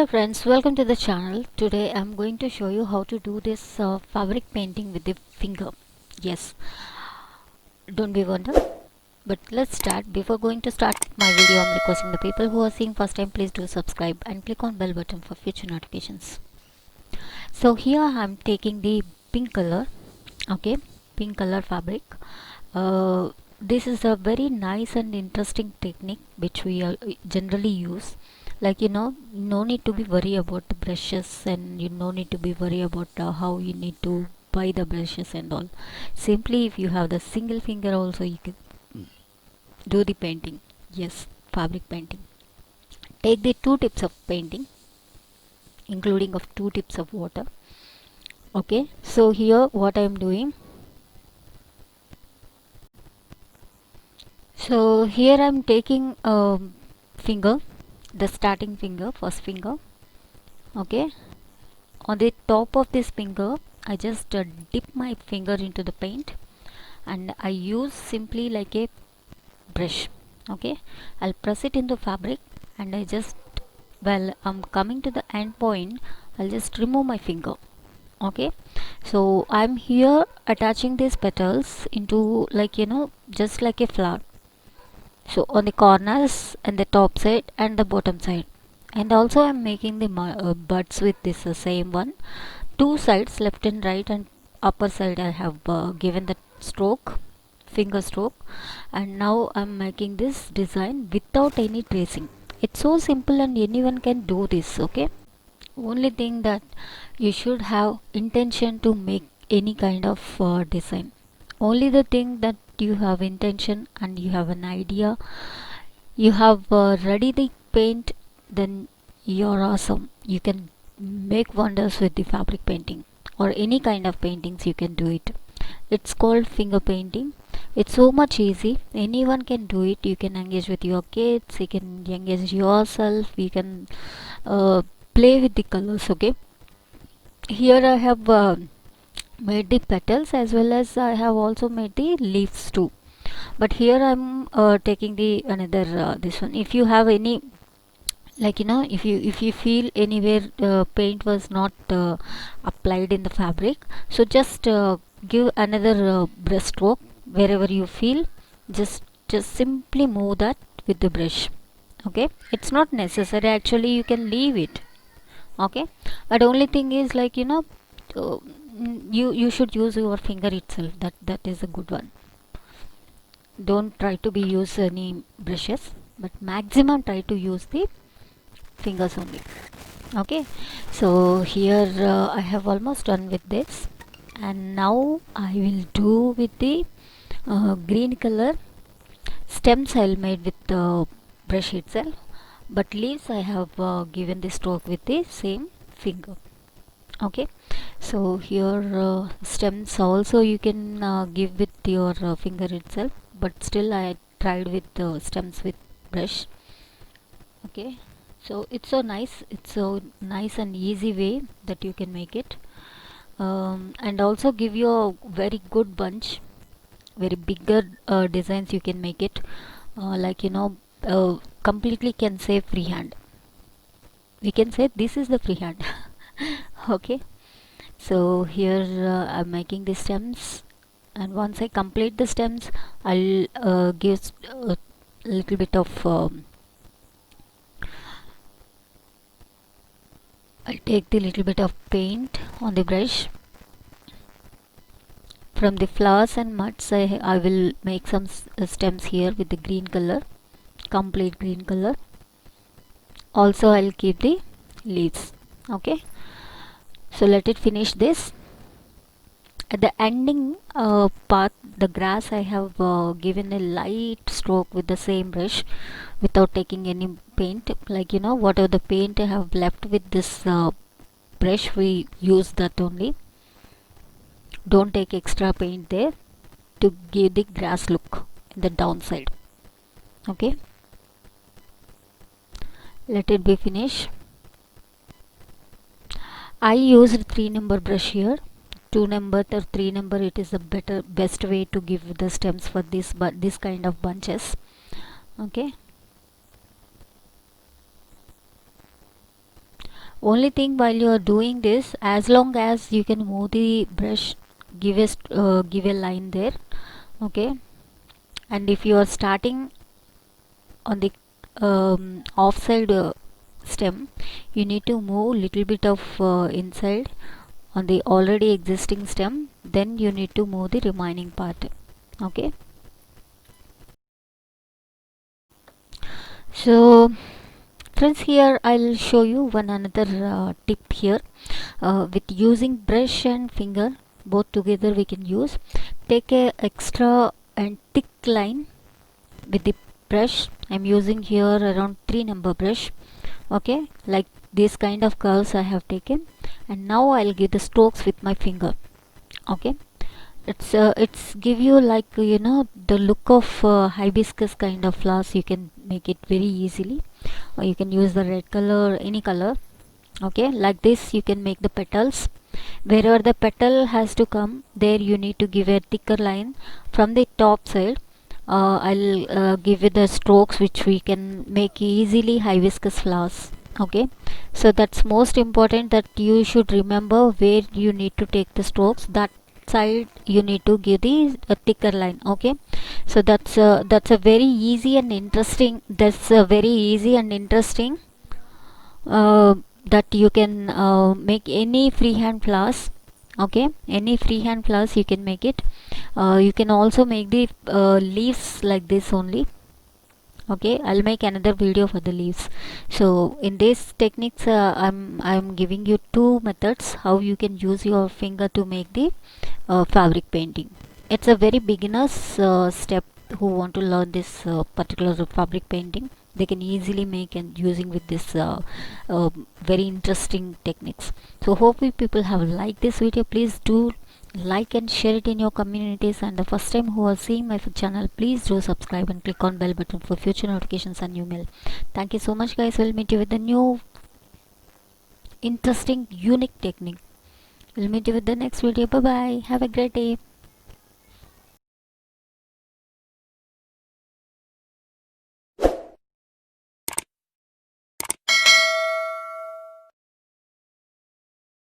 Hello friends, welcome to the channel. Today I'm going to show you how to do this fabric painting with the finger. Yes, don't be wonder. But let's start. Before going to start my video, I'm requesting the people who are seeing first time, please do subscribe and click on bell button for future notifications. So here I'm taking the pink color, okay, pink color fabric. This is a very nice and interesting technique which we generally use. Like no need to be worry about the brushes, and you no need to be worry about how you need to buy the brushes and all. Simply if you have the single finger also, you can do the painting. Yes, fabric painting. Take the two tips of painting, including of two tips of water. Okay, so here what I am doing, so here I am taking a finger, the starting finger, first finger. Okay, on the top of this finger I just dip my finger into the paint, and I use simply like a brush. Okay, I'll press it into fabric, and I just, well, I'm coming to the end point, I'll just remove my finger. Okay, so I'm here attaching these petals into, like just like a flower. So on the corners and the top side and the bottom side, and also I'm making the buds with this same one, two sides, left and right, and upper side I have given the stroke, finger stroke, and now I'm making this design without any tracing. It's so simple and anyone can do this. Okay, only thing that you should have intention to make any kind of design. Only the thing that you have intention and you have an idea, you have ready the paint, then you're awesome. You can make wonders with the fabric painting or any kind of paintings. You can do it. It's called finger painting. It's so much easy, anyone can do it. You can engage with your kids, you can engage yourself, you can play with the colors. Okay, here I have made the petals as well as I have also made the leaves too, but here I'm taking the another this one. If you have any, like if you feel anywhere paint was not applied in the fabric, so just give another brush stroke wherever you feel. Just simply move that with the brush. Okay, it's not necessary, actually you can leave it. Okay, but only thing is, like uh, you should use your finger itself. That is a good one. Don't try to be use any brushes, but maximum try to use the fingers only. Okay, so here I have almost done with this, and now I will do with the green color. Stems I'll made with the brush itself, but leaves I have given the stroke with the same finger. Okay, so here stems also you can give with your finger itself, but still I tried with the stems with brush. Okay, so it's so nice and easy way that you can make it, and also give you a very good bunch, very bigger designs you can make it, like completely can say freehand. We can say this is the freehand. Okay, so here I'm making the stems, and once I complete the stems I'll give a little bit of I'll take the little bit of paint on the brush. From the flowers and muds I will make some stems here with the green color, complete green color. Also I'll keep the leaves. Okay, so let it finish this. At the ending part, the grass I have given a light stroke with the same brush without taking any paint. Like whatever the paint I have left with this brush, we use that only. Don't take extra paint there to give the grass look in the downside. Okay, let it be finished. I used 3 number brush here. 2 number or 3 number, it is the best way to give the stems for this kind of bunches. Okay, Only thing while you are doing this, as long as you can move the brush, give a line there, okay. And if you are starting on the offside stem, you need to move little bit of inside on the already existing stem, then you need to move the remaining part, okay. So friends, here I'll show you one another tip here. With using brush and finger both together we can use. Take a extra and thick line with the brush. I'm using here around 3 number brush, okay, like this kind of curves I have taken, and now I'll give the strokes with my finger, okay. It's give you like the look of hibiscus kind of flowers. You can make it very easily, or you can use the red color, any color, okay. Like this you can make the petals. Wherever the petal has to come, there you need to give a thicker line from the top side. I'll give you the strokes which we can make easily hibiscus flowers, okay. So that's most important, that you should remember where you need to take the strokes, that side you need to give the thicker line, okay. So that's a very easy and interesting, uh, that you can make any freehand flowers, okay. Any freehand flowers you can make it. You can also make the leaves like this only, okay. I'll make another video for the leaves. So in these techniques, I'm giving you two methods how you can use your finger to make the fabric painting. It's a very beginners step who want to learn this particular fabric painting. They can easily make and using with this very interesting techniques. So hope you people have liked this video. Please do like and share it in your communities, and the first time who are seeing my channel, please do subscribe and click on bell button for future notifications and new mail. Thank you so much guys. We'll meet you with a new interesting unique technique. We'll meet you with the next video. Bye bye. Have a great day.